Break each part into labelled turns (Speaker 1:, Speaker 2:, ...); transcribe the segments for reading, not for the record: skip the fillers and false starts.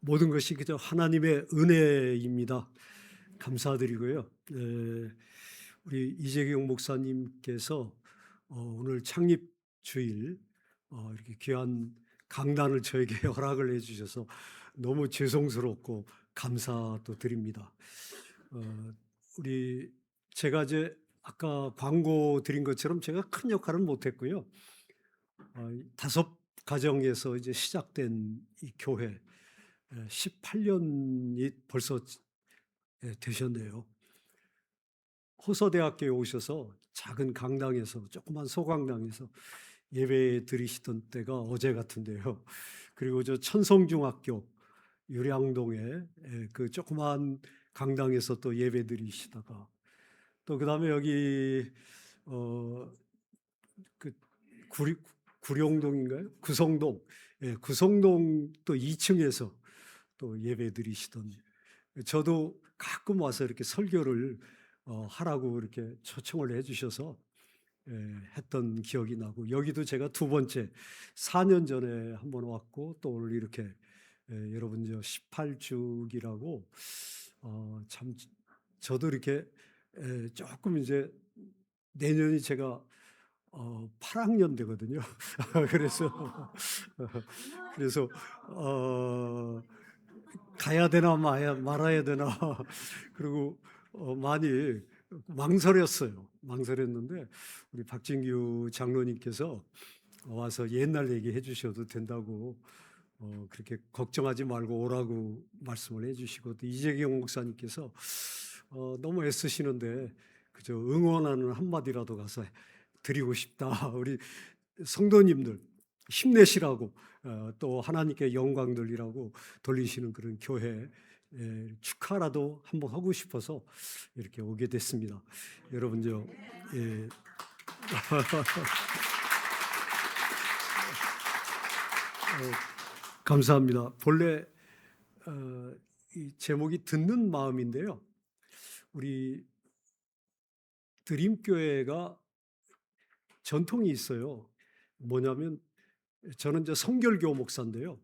Speaker 1: 모든 것이 그저 하나님의 은혜입니다. 감사드리고요. 우리 이재경 목사님께서 오늘 창립 주일 이렇게 귀한 강단을 저에게 허락을 해주셔서 너무 죄송스럽고 감사도 드립니다. 어, 우리 제가 이제 아까 광고 드린 것처럼 제가 큰 역할은 못했고요. 다섯 가정에서 이제 시작된 이 교회 18년이 벌써 되셨네요. 호서대학교에 오셔서 작은 강당에서 조그만 소강당에서 예배 드리시던 때가 어제 같은데요. 그리고 저 천성중학교 유량동에 그 조그만 강당에서 또 예배 드리시다가 또 그다음에 여기 그 구룡동인가요? 구성동, 구성동 또 2층에서 또 예배 드리시던, 저도 가끔 와서 이렇게 설교를 하라고 이렇게 초청을 해주셔서 했던 기억이 나고, 여기도 제가 두 번째 4년 전에 한번 왔고 또 오늘 이렇게 여러분 저 18주기라고 참 저도 이렇게 조금 이제 내년이 제가 8학년 되거든요. 그래서 그래서 가야 되나 말아야 되나 그리고 많이 망설였는데 우리 박진규 장로님께서 와서 옛날 얘기해 주셔도 된다고 그렇게 걱정하지 말고 오라고 말씀을 해주시고, 또 이재경 목사님께서 너무 애쓰시는데 그저 응원하는 한마디라도 가서 드리고 싶다. 우리 성도님들 힘내시라고, 또 하나님께 영광 돌리라고 돌리시는 그런 교회 축하라도 한번 하고 싶어서 이렇게 오게 됐습니다. 여러분 감사합니다. 본래 이 제목이 듣는 마음인데요. 우리 드림교회가 전통이 있어요. 뭐냐면 저는 이제 성결교 목사인데요.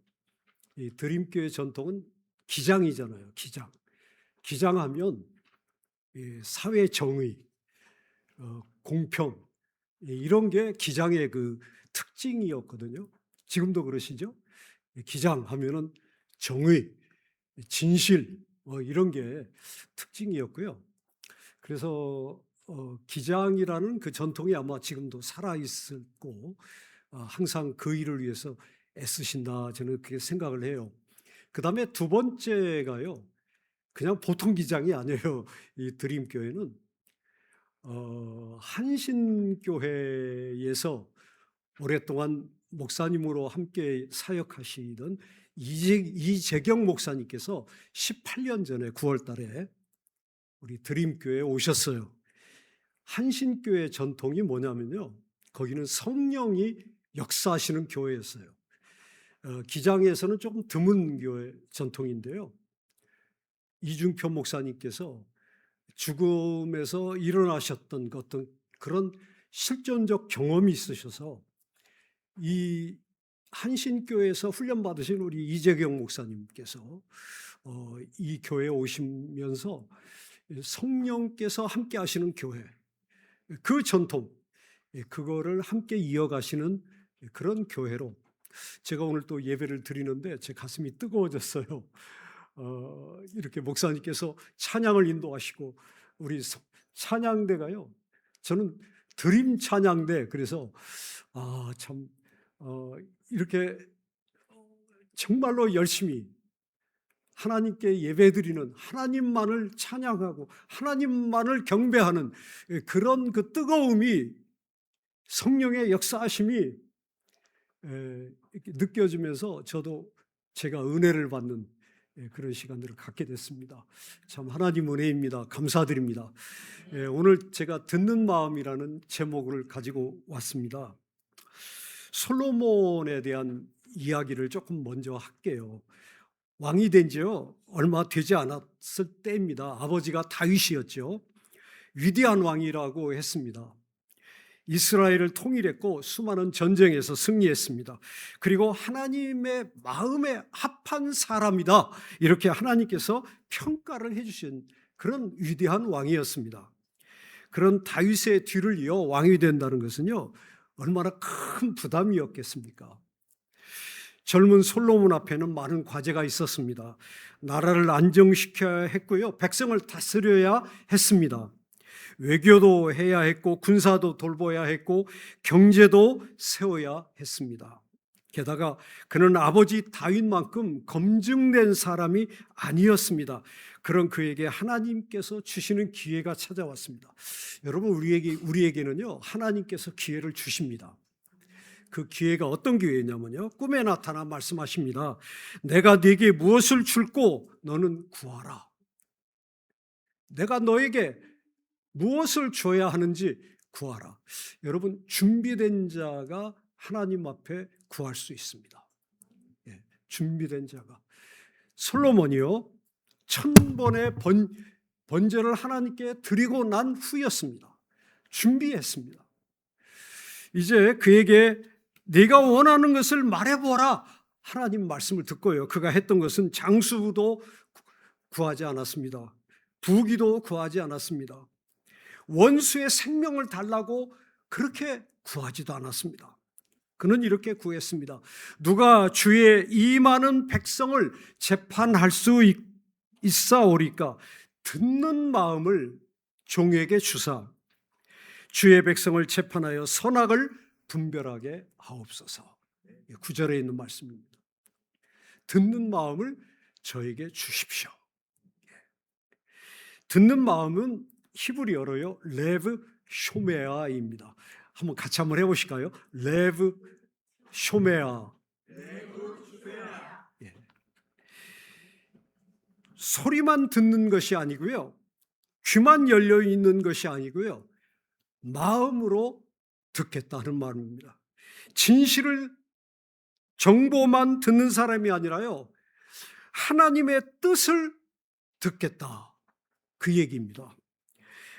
Speaker 1: 이 드림교회 전통은 기장이잖아요. 기장하면 사회 정의, 공평, 이런 게 기장의 그 특징이었거든요. 지금도 그러시죠? 기장하면은 정의, 진실, 이런 게 특징이었고요. 그래서 기장이라는 그 전통이 아마 지금도 살아있을 거고 항상 그 일을 위해서 애쓰신다, 저는 그렇게 생각을 해요. 그 다음에 두 번째가요, 그냥 보통 기장이 아니에요. 이 드림교회는 한신교회에서 오랫동안 목사님으로 함께 사역하시던 이재경 목사님께서 18년 전에 9월 달에 우리 드림교회에 오셨어요. 한신교회 전통이 뭐냐면요, 거기는 성령이 역사하시는 교회였어요. 기장에서는 조금 드문 교회 전통인데요, 이중표 목사님께서 죽음에서 일어나셨던 어떤 그런 실존적 경험이 있으셔서 이 한신교회에서 훈련받으신 우리 이재경 목사님께서 이 교회에 오시면서 성령께서 함께 하시는 교회, 그 전통, 그거를 함께 이어가시는 그런 교회로 제가 오늘 또 예배를 드리는데 제 가슴이 뜨거워졌어요. 이렇게 목사님께서 찬양을 인도하시고, 우리 찬양대가요, 저는 드림 찬양대, 그래서 참 이렇게 정말로 열심히 하나님께 예배드리는, 하나님만을 찬양하고 하나님만을 경배하는 그런 그 뜨거움이, 성령의 역사하심이 이렇게 느껴지면서 저도 제가 은혜를 받는 그런 시간들을 갖게 됐습니다. 참 하나님 은혜입니다. 감사드립니다. 오늘 제가 듣는 마음이라는 제목을 가지고 왔습니다. 솔로몬에 대한 이야기를 조금 먼저 할게요. 왕이 된 지요 얼마 되지 않았을 때입니다. 아버지가 다윗이었죠. 위대한 왕이라고 했습니다. 이스라엘을 통일했고 수많은 전쟁에서 승리했습니다. 그리고 하나님의 마음에 합한 사람이다, 이렇게 하나님께서 평가를 해주신 그런 위대한 왕이었습니다. 그런 다윗의 뒤를 이어 왕이 된다는 것은요, 얼마나 큰 부담이었겠습니까? 젊은 솔로몬 앞에는 많은 과제가 있었습니다. 나라를 안정시켜야 했고요, 백성을 다스려야 했습니다. 외교도 해야 했고 군사도 돌봐야 했고 경제도 세워야 했습니다. 게다가 그는 아버지 다윗만큼 검증된 사람이 아니었습니다. 그런 그에게 하나님께서 주시는 기회가 찾아왔습니다. 여러분, 우리에게는요, 하나님께서 기회를 주십니다. 그 기회가 어떤 기회냐면요, 꿈에 나타나 말씀하십니다. 내가 네게 무엇을 줄고 너는 구하라. 내가 너에게 무엇을 줘야 하는지 구하라. 여러분, 준비된 자가 하나님 앞에 구할 수 있습니다. 예, 준비된 자가. 솔로몬이요, 1000번의 번제를 하나님께 드리고 난 후였습니다. 준비했습니다. 이제 그에게 네가 원하는 것을 말해보라, 하나님 말씀을 듣고요, 그가 했던 것은 장수도 구하지 않았습니다. 부귀도 구하지 않았습니다. 원수의 생명을 달라고 그렇게 구하지도 않았습니다. 그는 이렇게 구했습니다. 누가 주의 이 많은 백성을 재판할 수 있사오리까? 듣는 마음을 종에게 주사 주의 백성을 재판하여 선악을 분별하게 하옵소서. 9절에 있는 말씀입니다. 듣는 마음을 저에게 주십시오. 듣는 마음은 히브리어로요, 레브 쇼메아입니다. 한번 같이 한번 해보실까요? 레브 쇼메아. 예. 소리만 듣는 것이 아니고요, 귀만 열려 있는 것이 아니고요, 마음으로 듣겠다는 말입니다. 진실을, 정보만 듣는 사람이 아니라요, 하나님의 뜻을 듣겠다, 그 얘기입니다.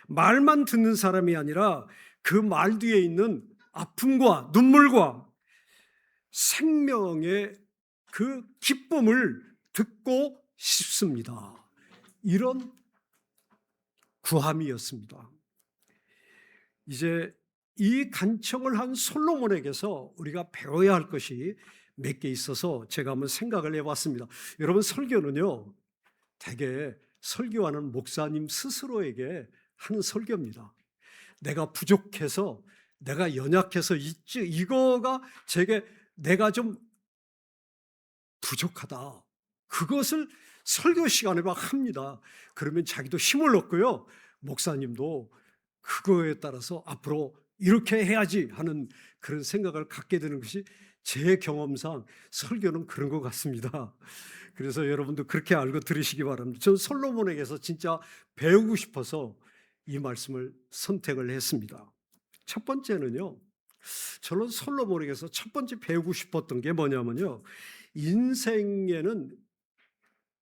Speaker 1: 말만 듣는 사람이 아니라 그 말 뒤에 있는 아픔과 눈물과 생명의 그 기쁨을 듣고 싶습니다. 이런 구함이었습니다. 이제 이 간청을 한 솔로몬에게서 우리가 배워야 할 것이 몇 개 있어서 제가 한번 생각을 해봤습니다. 여러분, 설교는요, 대개 설교하는 목사님 스스로에게 하는 설교입니다. 내가 부족해서, 내가 연약해서, 이거가 내가 좀 부족하다, 그것을 설교 시간에 막 합니다. 그러면 자기도 힘을 얻고요, 목사님도 그거에 따라서 앞으로 이렇게 해야지 하는 그런 생각을 갖게 되는 것이 제 경험상 설교는 그런 것 같습니다. 그래서 여러분도 그렇게 알고 들으시기 바랍니다. 저는 솔로몬에게서 진짜 배우고 싶어서 이 말씀을 선택을 했습니다. 첫 번째는요, 저는 솔로몬에게서 첫 번째 배우고 싶었던 게 뭐냐면요, 인생에는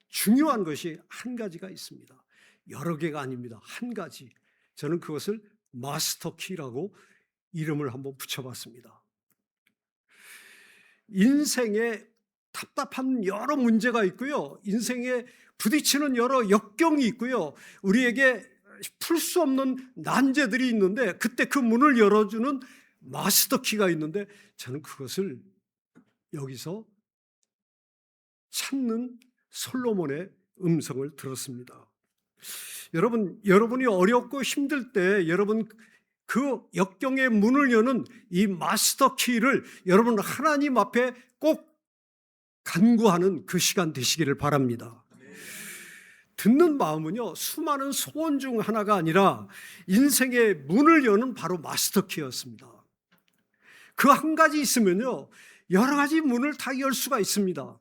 Speaker 1: 중요한 것이 한 가지가 있습니다. 여러 개가 아닙니다. 한 가지. 저는 그것을 마스터 키라고 이름을 한번 붙여봤습니다. 인생에 답답한 여러 문제가 있고요, 인생에 부딪히는 여러 역경이 있고요, 우리에게 풀 수 없는 난제들이 있는데 그때 그 문을 열어주는 마스터 키가 있는데 저는 그것을 여기서 찾는 솔로몬의 음성을 들었습니다. 여러분이 어렵고 힘들 때 여러분 그 역경의 문을 여는 이 마스터 키를 여러분 하나님 앞에 꼭 간구하는 그 시간 되시기를 바랍니다. 듣는 마음은요, 수많은 소원 중 하나가 아니라 인생의 문을 여는 바로 마스터 키였습니다. 그 한 가지 있으면요, 여러 가지 문을 다 열 수가 있습니다.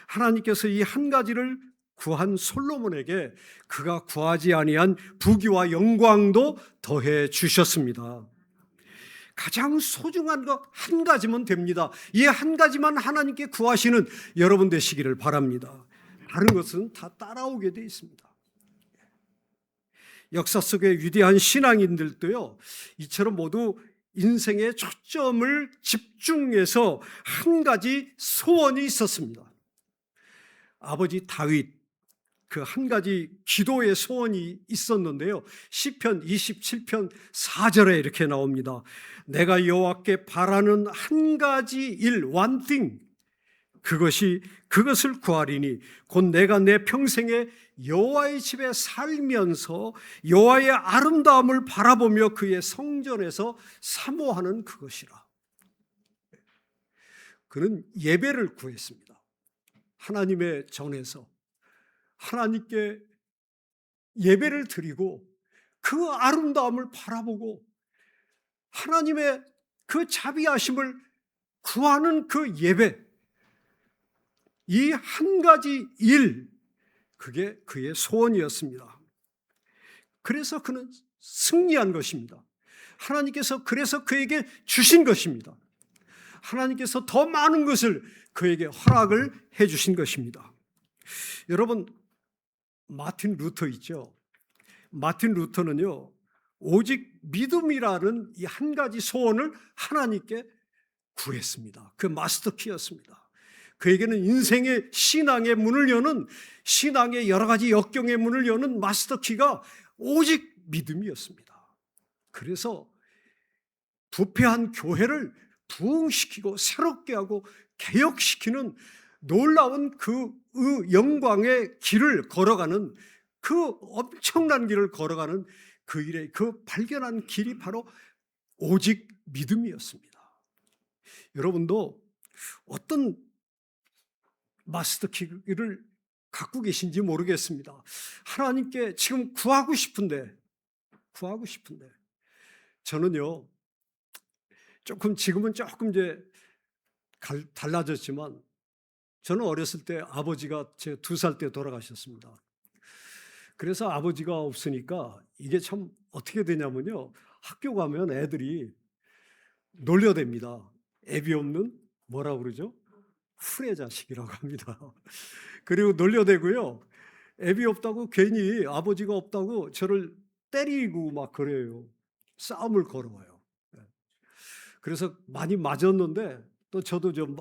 Speaker 1: 하나님께서 이 한 가지를 구한 솔로몬에게 그가 구하지 아니한 부귀와 영광도 더해 주셨습니다. 가장 소중한 것 한 가지면 됩니다. 이 한 가지만 하나님께 구하시는 여러분 되시기를 바랍니다. 다른 것은 다 따라오게 돼 있습니다. 역사 속의 위대한 신앙인들도요, 이처럼 모두 인생의 초점을 집중해서 한 가지 소원이 있었습니다. 아버지 다윗, 그 한 가지 기도의 소원이 있었는데요. 시편 27편 4절에 이렇게 나옵니다. 내가 여호와께 바라는 한 가지 일, one thing, 그것을 구하리니 곧 내가 내 평생에 여호와의 집에 살면서 여호와의 아름다움을 바라보며 그의 성전에서 사모하는 그것이라. 그는 예배를 구했습니다. 하나님의 전에서 하나님께 예배를 드리고 그 아름다움을 바라보고 하나님의 그 자비하심을 구하는 그 예배, 이 한 가지 일, 그게 그의 소원이었습니다. 그래서 그는 승리한 것입니다. 하나님께서 그래서 그에게 주신 것입니다. 하나님께서 더 많은 것을 그에게 허락을 해 주신 것입니다. 여러분, 마틴 루터 있죠? 마틴 루터는요, 오직 믿음이라는 이 한 가지 소원을 하나님께 구했습니다. 그 마스터키였습니다. 그에게는 인생의 신앙의 문을 여는, 신앙의 여러 가지 역경의 문을 여는 마스터키가 오직 믿음이었습니다. 그래서 부패한 교회를 부흥시키고 새롭게 하고 개혁시키는 놀라운 그 영광의 길을 걸어가는, 그 엄청난 길을 걸어가는 그 일에 그 발견한 길이 바로 오직 믿음이었습니다. 여러분도 어떤 마스터키를 갖고 계신지 모르겠습니다. 하나님께 지금 구하고 싶은데 저는요, 지금은 조금 이제 달라졌지만, 저는 어렸을 때 아버지가 제 2살 때 돌아가셨습니다. 그래서 아버지가 없으니까 이게 참 어떻게 되냐면요, 학교 가면 애들이 놀려댑니다. 애비 없는 뭐라고 그러죠? 후레 자식이라고 합니다. 그리고 놀려대고요, 애비 없다고 괜히 아버지가 없다고 저를 때리고 막 그래요. 싸움을 걸어와요. 그래서 많이 맞았는데 또 저도 좀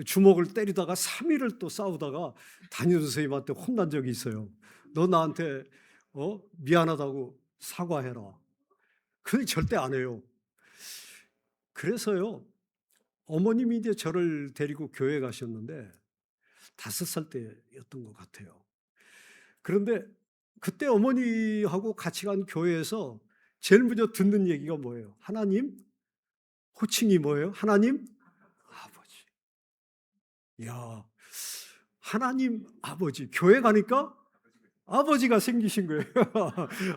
Speaker 1: 주먹을 때리다가 3일을 또 싸우다가 담임선생님한테 혼난 적이 있어요. 너 나한테 미안하다고 사과해라. 그건 절대 안 해요. 그래서요, 어머님이 이제 저를 데리고 교회 가셨는데 5살 때였던 것 같아요. 그런데 그때 어머니하고 같이 간 교회에서 제일 먼저 듣는 얘기가 뭐예요? 하나님? 호칭이 뭐예요? 하나님 아버지. 야, 하나님 아버지. 교회 가니까 아버지가 생기신 거예요.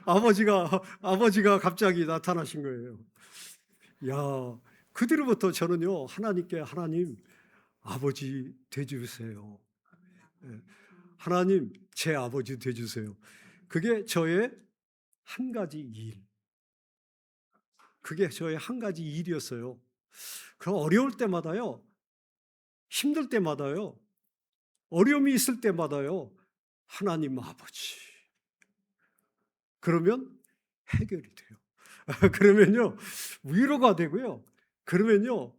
Speaker 1: 아버지가 갑자기 나타나신 거예요. 야, 그 뒤로부터 저는요, 하나님께 하나님 아버지 되주세요. 하나님 제 아버지 되주세요. 그게 저의 한 가지 일. 그게 저의 한 가지 일이었어요. 그럼 어려울 때마다요, 힘들 때마다요, 어려움이 있을 때마다요, 하나님 아버지. 그러면 해결이 돼요. 그러면요, 위로가 되고요. 그러면요,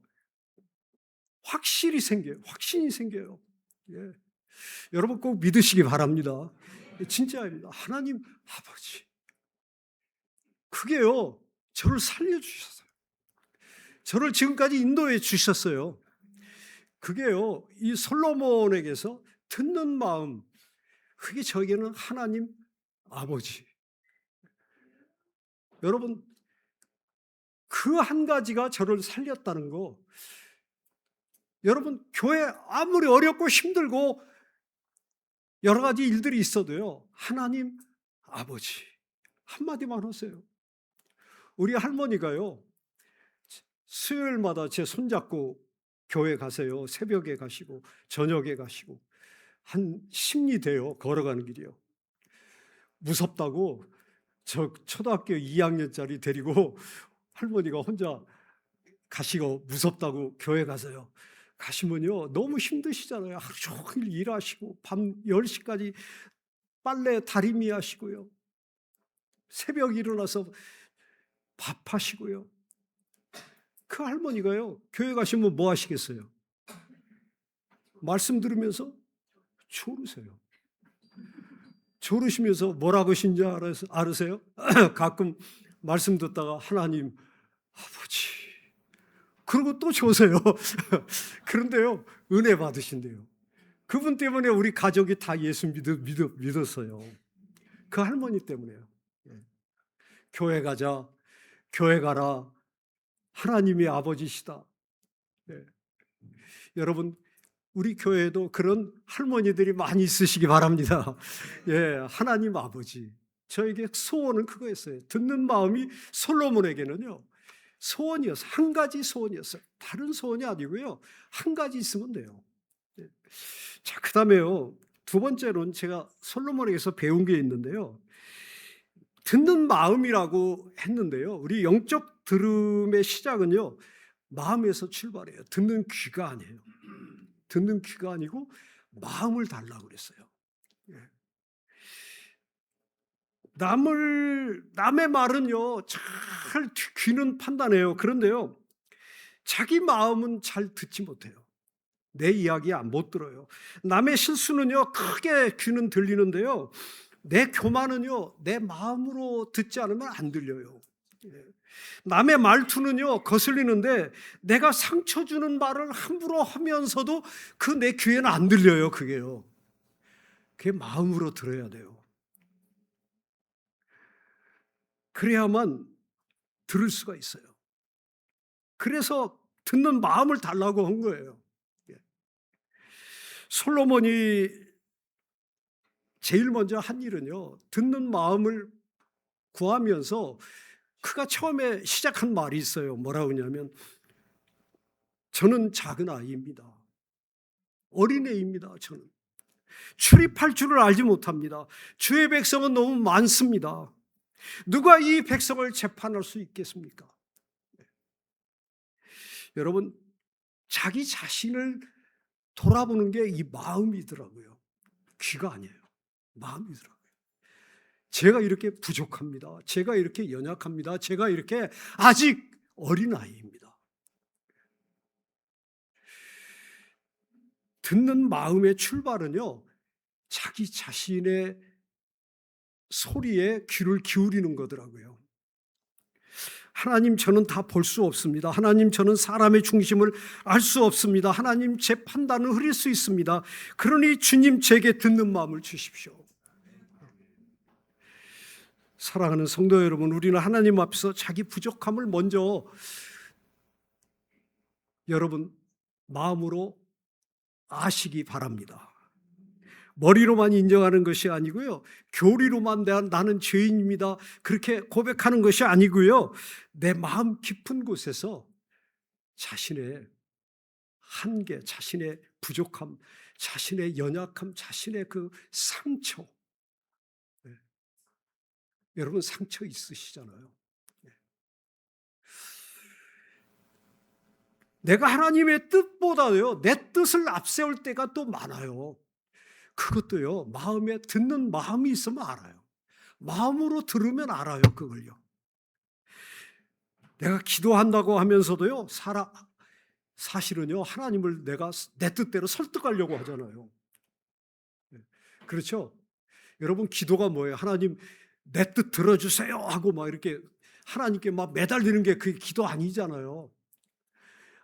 Speaker 1: 확신이 생겨요. 예. 여러분 꼭 믿으시기 바랍니다. 진짜입니다. 하나님 아버지. 그게요, 저를 살려주셨어요. 저를 지금까지 인도해 주셨어요. 그게요, 이 솔로몬에게서 듣는 마음, 그게 저에게는 하나님 아버지. 여러분, 그 한 가지가 저를 살렸다는 거, 여러분, 교회 아무리 어렵고 힘들고 여러 가지 일들이 있어도요, 하나님 아버지 한마디만 하세요. 우리 할머니가요, 수요일마다 제 손잡고 교회 가세요. 새벽에 가시고 저녁에 가시고 한 10리 돼요. 걸어가는 길이요. 무섭다고 저 초등학교 2학년짜리 데리고 할머니가 혼자 가시고 무섭다고 교회 가세요. 가시면요, 너무 힘드시잖아요. 하루 종일 일하시고 밤 10시까지 빨래 다리미 하시고요. 새벽에 일어나서 밥하시고요. 그 할머니가요, 교회 가시면 뭐 하시겠어요? 말씀 들으면서 졸으세요. 졸으시면서 뭐라고 하신지 아세요? 가끔 말씀 듣다가 하나님, 아버지, 그러고 또 조세요. 그런데요, 은혜 받으신대요. 그분 때문에 우리 가족이 다 예수 믿었어요. 그 할머니 때문에요. 교회 가자, 교회 가라, 하나님이 아버지시다. 여러분, 우리 교회에도 그런 할머니들이 많이 있으시기 바랍니다. 하나님 아버지. 저에게 소원은 그거였어요. 듣는 마음이 솔로몬에게는요, 소원이었어요. 한 가지 소원이었어요. 다른 소원이 아니고요, 한 가지 있으면 돼요. 자, 그 다음에요, 두 번째로는 제가 솔로몬에게서 배운 게 있는데요, 듣는 마음이라고 했는데요, 우리 영적 들음의 시작은요, 마음에서 출발해요. 듣는 귀가 아니에요. 듣는 귀가 아니고 마음을 달라고 그랬어요. 남의 말은요, 잘 귀는 판단해요. 그런데요, 자기 마음은 잘 듣지 못해요. 내 이야기 못 들어요. 남의 실수는요, 크게 귀는 들리는데요, 내 교만은요, 내 마음으로 듣지 않으면 안 들려요. 남의 말투는요, 거슬리는데 내가 상처 주는 말을 함부로 하면서도 그 내 귀에는 안 들려요. 그게요. 그게 마음으로 들어야 돼요. 그래야만 들을 수가 있어요. 그래서 듣는 마음을 달라고 한 거예요. 솔로몬이 제일 먼저 한 일은요, 듣는 마음을 구하면서 그가 처음에 시작한 말이 있어요. 뭐라고 하냐면, 저는 작은 아이입니다. 어린애입니다. 저는 출입할 줄을 알지 못합니다. 주의 백성은 너무 많습니다. 누가 이 백성을 재판할 수 있겠습니까? 여러분, 자기 자신을 돌아보는 게 이 마음이더라고요. 귀가 아니에요. 마음이더라고요. 제가 이렇게 부족합니다. 제가 이렇게 연약합니다. 제가 이렇게 아직 어린아이입니다. 듣는 마음의 출발은요, 자기 자신의 소리에 귀를 기울이는 거더라고요. 하나님, 저는 다 볼 수 없습니다. 하나님, 저는 사람의 중심을 알 수 없습니다. 하나님, 제 판단은 흐릴 수 있습니다. 그러니 주님, 제게 듣는 마음을 주십시오. 사랑하는 성도 여러분, 우리는 하나님 앞에서 자기 부족함을 먼저 여러분 마음으로 아시기 바랍니다. 머리로만 인정하는 것이 아니고요, 교리로만 나는 죄인입니다, 그렇게 고백하는 것이 아니고요, 내 마음 깊은 곳에서 자신의 한계, 자신의 부족함, 자신의 연약함, 자신의 그 상처, 여러분 상처 있으시잖아요. 내가 하나님의 뜻보다요, 내 뜻을 앞세울 때가 또 많아요. 그것도요, 마음에 듣는 마음이 있으면 알아요. 마음으로 들으면 알아요, 그걸요. 내가 기도한다고 하면서도요, 사실은요, 하나님을 내가 내 뜻대로 설득하려고 하잖아요. 그렇죠? 여러분, 기도가 뭐예요? 하나님, 내 뜻 들어주세요 하고 막 이렇게 하나님께 막 매달리는 게 그게 기도 아니잖아요.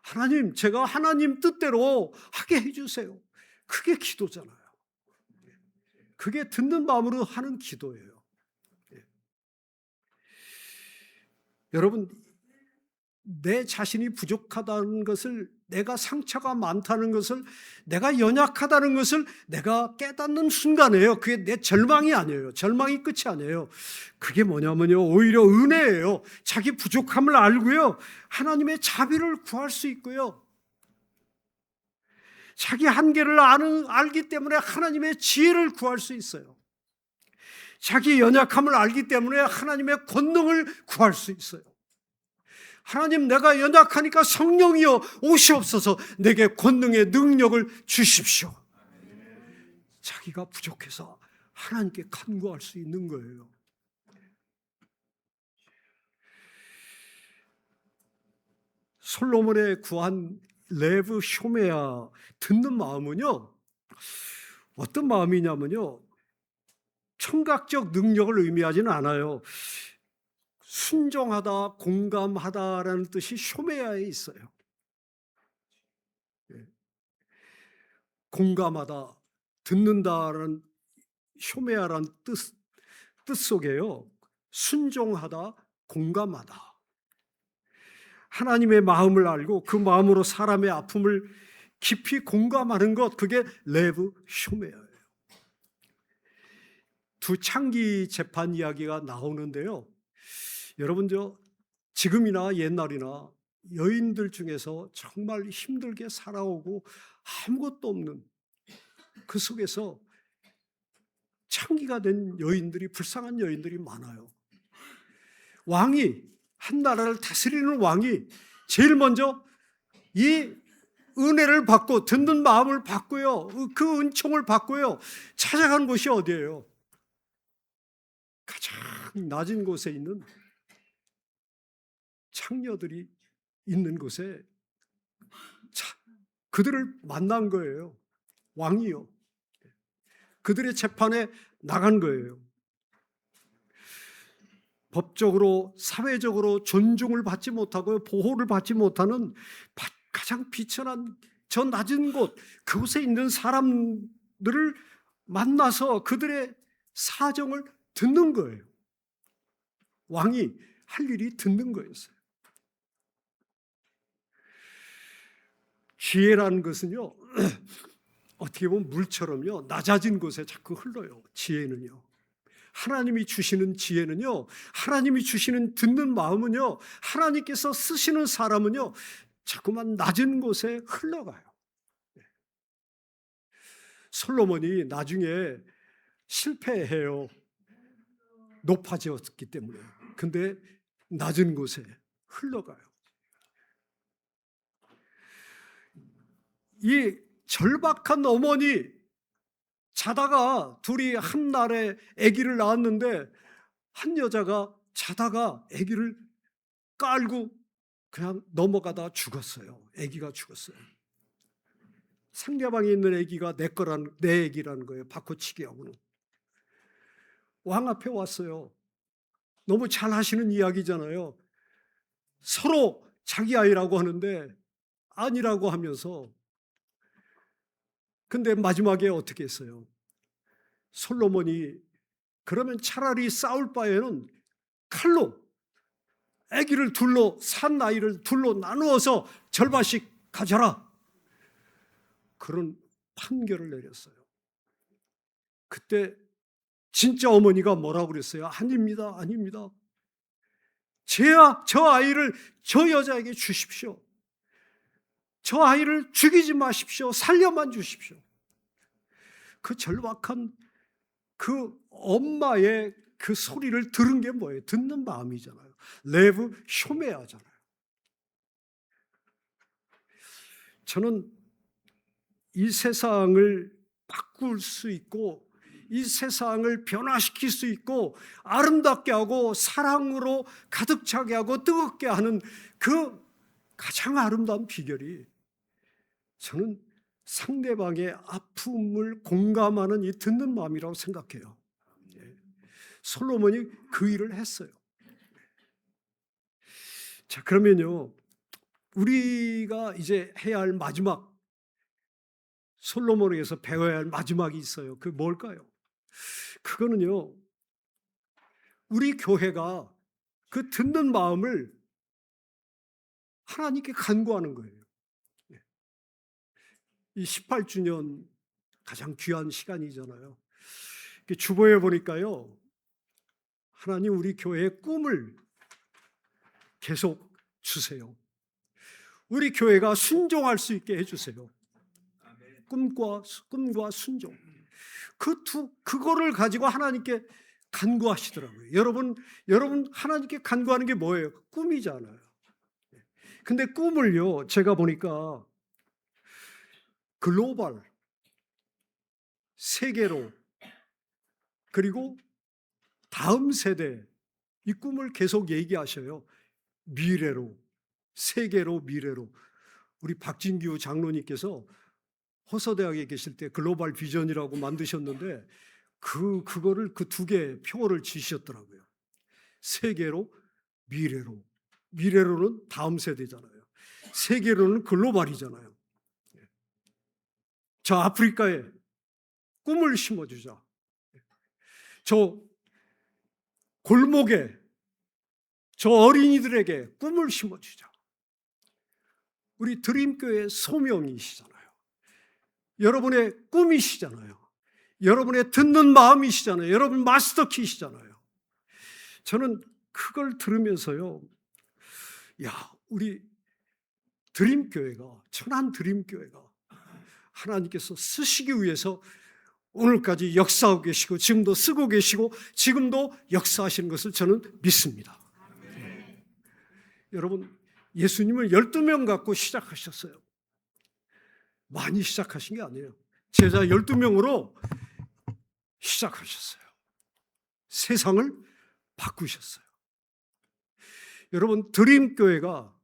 Speaker 1: 하나님, 제가 하나님 뜻대로 하게 해주세요. 그게 기도잖아요. 그게 듣는 마음으로 하는 기도예요. 여러분, 내 자신이 부족하다는 것을, 내가 상처가 많다는 것을, 내가 연약하다는 것을 내가 깨닫는 순간이에요. 그게 내 절망이 아니에요. 절망이 끝이 아니에요. 그게 뭐냐면요, 오히려 은혜예요. 자기 부족함을 알고요, 하나님의 자비를 구할 수 있고요, 자기 한계를 알기 때문에 하나님의 지혜를 구할 수 있어요. 자기 연약함을 알기 때문에 하나님의 권능을 구할 수 있어요. 하나님, 내가 연약하니까 성령이여 오시옵소서, 내게 권능의 능력을 주십시오. 자기가 부족해서 하나님께 간구할 수 있는 거예요. 솔로몬의 구한 레브 쇼메아 듣는 마음은요, 어떤 마음이냐면요, 청각적 능력을 의미하지는 않아요. 순종하다, 공감하다라는 뜻이 쇼메아에 있어요. 예. 공감하다, 듣는다라는 쇼메아라는 뜻 속에요, 순종하다, 공감하다. 하나님의 마음을 알고 그 마음으로 사람의 아픔을 깊이 공감하는 것, 그게 레브 쇼메아예요. 두 창기 재판 이야기가 나오는데요. 여러분, 지금이나 옛날이나 여인들 중에서 정말 힘들게 살아오고 아무것도 없는 그 속에서 창기가 된 여인들이, 불쌍한 여인들이 많아요. 왕이, 한 나라를 다스리는 왕이 제일 먼저 이 은혜를 받고 듣는 마음을 받고요, 그 은총을 받고요, 찾아간 곳이 어디예요? 가장 낮은 곳에 있는 창녀들이 있는 곳에 그들을 만난 거예요. 왕이요. 그들의 재판에 나간 거예요. 법적으로, 사회적으로 존중을 받지 못하고 보호를 받지 못하는 가장 비천한 저 낮은 곳, 그곳에 있는 사람들을 만나서 그들의 사정을 듣는 거예요. 왕이 할 일이 듣는 거였어요. 지혜라는 것은요, 어떻게 보면 물처럼요, 낮아진 곳에 자꾸 흘러요. 지혜는요, 하나님이 주시는 지혜는요, 하나님이 주시는 듣는 마음은요, 하나님께서 쓰시는 사람은요, 자꾸만 낮은 곳에 흘러가요. 솔로몬이 나중에 실패해요. 높아졌기 때문에. 근데 낮은 곳에 흘러가요. 이 절박한 어머니, 자다가 둘이 한 날에 아기를 낳았는데 한 여자가 자다가 아기를 깔고 그냥 넘어가다 죽었어요. 아기가 죽었어요. 상대방에 있는 아기가 내 아기라는 거예요. 바꿔치기 하고는. 왕 앞에 왔어요. 너무 잘 하시는 이야기잖아요. 서로 자기 아이라고 하는데 아니라고 하면서. 근데 마지막에 어떻게 했어요? 솔로몬이 그러면 차라리 싸울 바에는 칼로 아기를 둘로, 산 아이를 둘로 나누어서 절반씩 가져라, 그런 판결을 내렸어요. 그때 진짜 어머니가 뭐라고 그랬어요? 아닙니다, 아닙니다. 저 아이를 저 여자에게 주십시오. 저 아이를 죽이지 마십시오. 살려만 주십시오. 그 절박한 그 엄마의 그 소리를 들은 게 뭐예요? 듣는 마음이잖아요. 레브 쇼메아잖아요. 저는 이 세상을 바꿀 수 있고 이 세상을 변화시킬 수 있고 아름답게 하고 사랑으로 가득 차게 하고 뜨겁게 하는 그 가장 아름다운 비결이, 저는 상대방의 아픔을 공감하는 이 듣는 마음이라고 생각해요. 솔로몬이 그 일을 했어요. 자, 그러면요, 우리가 이제 해야 할 마지막, 솔로몬에게서 배워야 할 마지막이 있어요. 그 뭘까요? 그거는요, 우리 교회가 그 듣는 마음을 하나님께 간구하는 거예요. 이 18주년 가장 귀한 시간이잖아요. 주보에 보니까요, 하나님 우리 교회의 꿈을 계속 주세요. 우리 교회가 순종할 수 있게 해주세요. 꿈과 순종. 그거를 가지고 하나님께 간구하시더라고요. 여러분 하나님께 간구하는 게 뭐예요? 꿈이잖아요. 근데 꿈을요, 제가 보니까 글로벌, 세계로, 그리고 다음 세대, 이 꿈을 계속 얘기하셔요. 미래로. 세계로 미래로. 우리 박진규 장로님께서 호서대학에 계실 때 글로벌 비전이라고 만드셨는데 그거를 그 두 개 표어를 지으셨더라고요. 세계로 미래로. 미래로는 다음 세대잖아요. 세계로는 글로벌이잖아요. 저 아프리카에 꿈을 심어주자. 저 골목에 저 어린이들에게 꿈을 심어주자. 우리 드림교회의 소명이시잖아요. 여러분의 꿈이시잖아요. 여러분의 듣는 마음이시잖아요. 여러분 마스터키시잖아요. 저는 그걸 들으면서요, 야, 우리 드림교회가, 천안 드림교회가 하나님께서 쓰시기 위해서 오늘까지 역사하고 계시고 지금도 쓰고 계시고 지금도 역사하시는 것을 저는 믿습니다. 여러분, 예수님을 12명 갖고 시작하셨어요. 많이 시작하신 게 아니에요. 제자 12명으로 시작하셨어요. 세상을 바꾸셨어요. 여러분, 드림교회가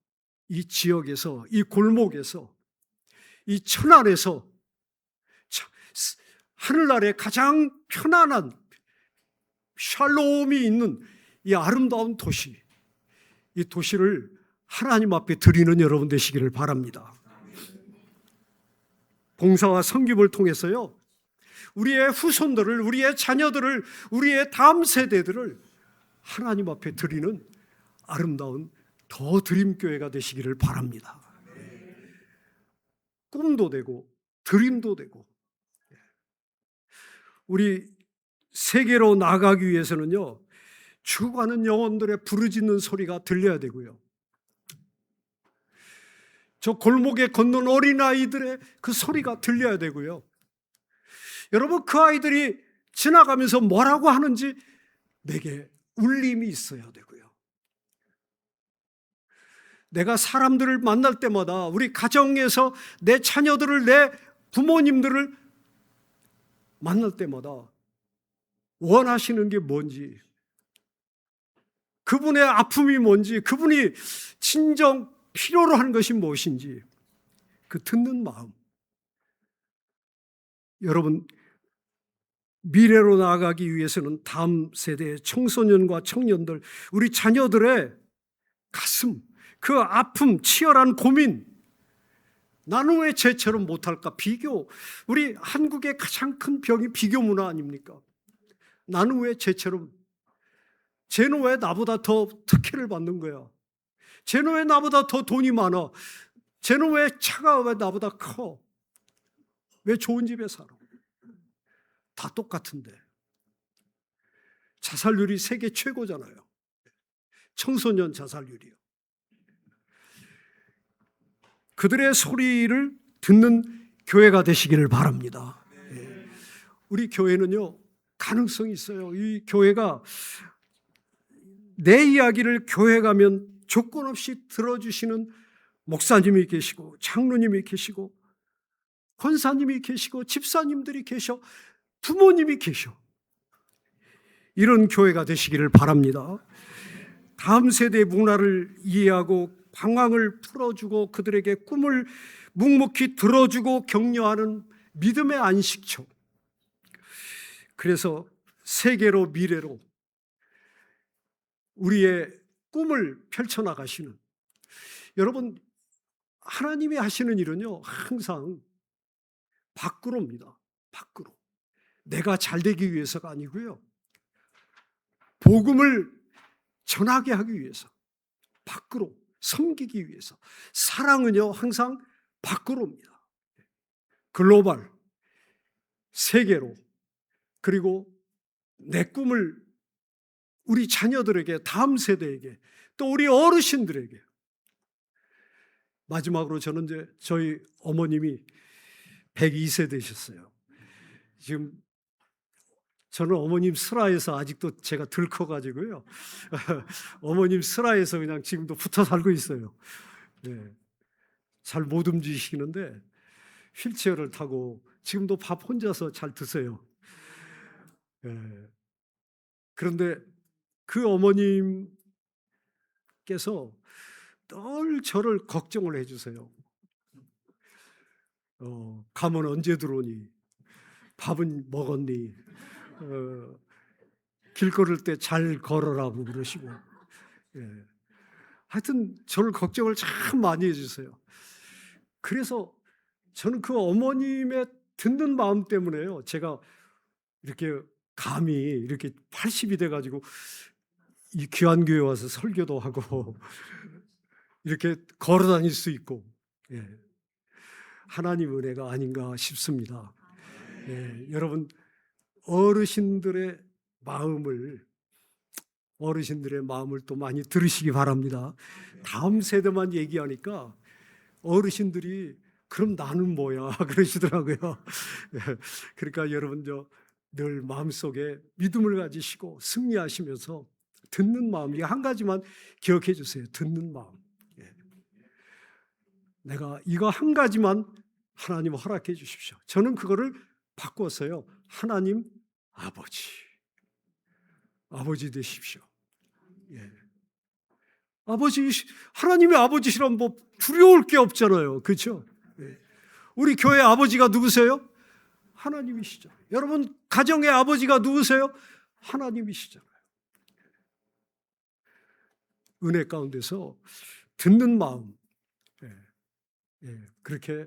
Speaker 1: 이 지역에서, 이 골목에서, 이 천안에서 하늘나라에 가장 편안한 샬롬이 있는 이 아름다운 도시, 이 도시를 하나님 앞에 드리는 여러분 되시기를 바랍니다. 봉사와 섬김을 통해서요, 우리의 후손들을, 우리의 자녀들을, 우리의 다음 세대들을 하나님 앞에 드리는 아름다운 더 드림교회가 되시기를 바랍니다. 꿈도 되고 드림도 되고. 우리 세계로 나가기 위해서는요, 죽어가는 영혼들의 부르짖는 소리가 들려야 되고요, 저 골목에 걷는 어린아이들의 그 소리가 들려야 되고요, 여러분, 그 아이들이 지나가면서 뭐라고 하는지 내게 울림이 있어야 되고요, 내가 사람들을 만날 때마다 우리 가정에서 내 자녀들을, 내 부모님들을 만날 때마다 원하시는 게 뭔지, 그분의 아픔이 뭔지, 그분이 진정 필요로 하는 것이 무엇인지, 그 듣는 마음. 여러분, 미래로 나아가기 위해서는 다음 세대의 청소년과 청년들, 우리 자녀들의 가슴, 그 아픔, 치열한 고민, 나는 왜 쟤처럼 못할까? 비교. 우리 한국의 가장 큰 병이 비교 문화 아닙니까? 나는 왜 쟤처럼, 쟤는 왜 나보다 더 특혜를 받는 거야? 쟤는 왜 나보다 더 돈이 많아? 쟤는 왜 차가 왜 나보다 커? 왜 좋은 집에 살아? 다 똑같은데. 자살률이 세계 최고잖아요. 청소년 자살률이요. 그들의 소리를 듣는 교회가 되시기를 바랍니다. 우리 교회는요, 가능성이 있어요. 이 교회가 내 이야기를 교회 가면 조건 없이 들어주시는 목사님이 계시고 장로님이 계시고 권사님이 계시고 집사님들이 계셔, 부모님이 계셔. 이런 교회가 되시기를 바랍니다. 다음 세대의 문화를 이해하고 방황을 풀어주고 그들에게 꿈을 묵묵히 들어주고 격려하는 믿음의 안식처. 그래서 세계로 미래로 우리의 꿈을 펼쳐나가시는, 여러분, 하나님이 하시는 일은요, 항상 밖으로입니다. 밖으로. 내가 잘 되기 위해서가 아니고요, 복음을 전하게 하기 위해서, 밖으로 섬기기 위해서. 사랑은요, 항상 밖으로입니다. 글로벌, 세계로. 그리고 내 꿈을 우리 자녀들에게, 다음 세대에게, 또 우리 어르신들에게. 마지막으로 저는 이제 저희 어머님이 102세 되셨어요. 지금 저는 어머님 슬하에서 아직도 제가 덜 커가지고요. 어머님 슬하에서 그냥 지금도 붙어 살고 있어요. 네. 잘 못 움직이시는데 휠체어를 타고 지금도 밥 혼자서 잘 드세요. 네. 그런데 그 어머님께서 늘 저를 걱정을 해주세요. 가면 언제 들어오니? 밥은 먹었니? 길 걸을 때 잘 걸어라고 그러시고, 예. 하여튼 저를 걱정을 참 많이 해주세요. 그래서 저는 그 어머님의 듣는 마음 때문에요, 제가 이렇게 감히 이렇게 80이 돼가지고 이 귀한 교회 와서 설교도 하고 이렇게 걸어 다닐 수 있고, 예. 하나님 은혜가 아닌가 싶습니다. 예. 여러분, 어르신들의 마음을 또 많이 들으시기 바랍니다. 다음 세대만 얘기하니까 어르신들이 그럼 나는 뭐야 그러시더라고요. 그러니까 여러분 늘 마음속에 믿음을 가지시고 승리하시면서 듣는 마음, 이 한 가지만 기억해 주세요. 듣는 마음. 내가 이거 한 가지만 하나님 허락해 주십시오. 저는 그거를 바꿔서요, 하나님 아버지 되십시오. 예. 하나님의 아버지시란 뭐 두려울 게 없잖아요. 그렇죠? 예. 우리 교회 아버지가 누구세요? 하나님이시죠. 여러분 가정의 아버지가 누구세요? 하나님이시잖아요. 은혜 가운데서 듣는 마음, 그렇게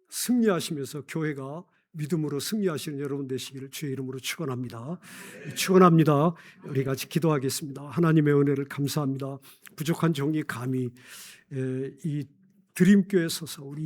Speaker 1: 승리하시면서 교회가 믿음으로 승리하시는 여러분 되시기를 주의 이름으로 축원합니다. 축원합니다. 우리 같이 기도하겠습니다. 하나님의 은혜를 감사합니다. 부족한 종이 감히 이 드림교에 서서 우리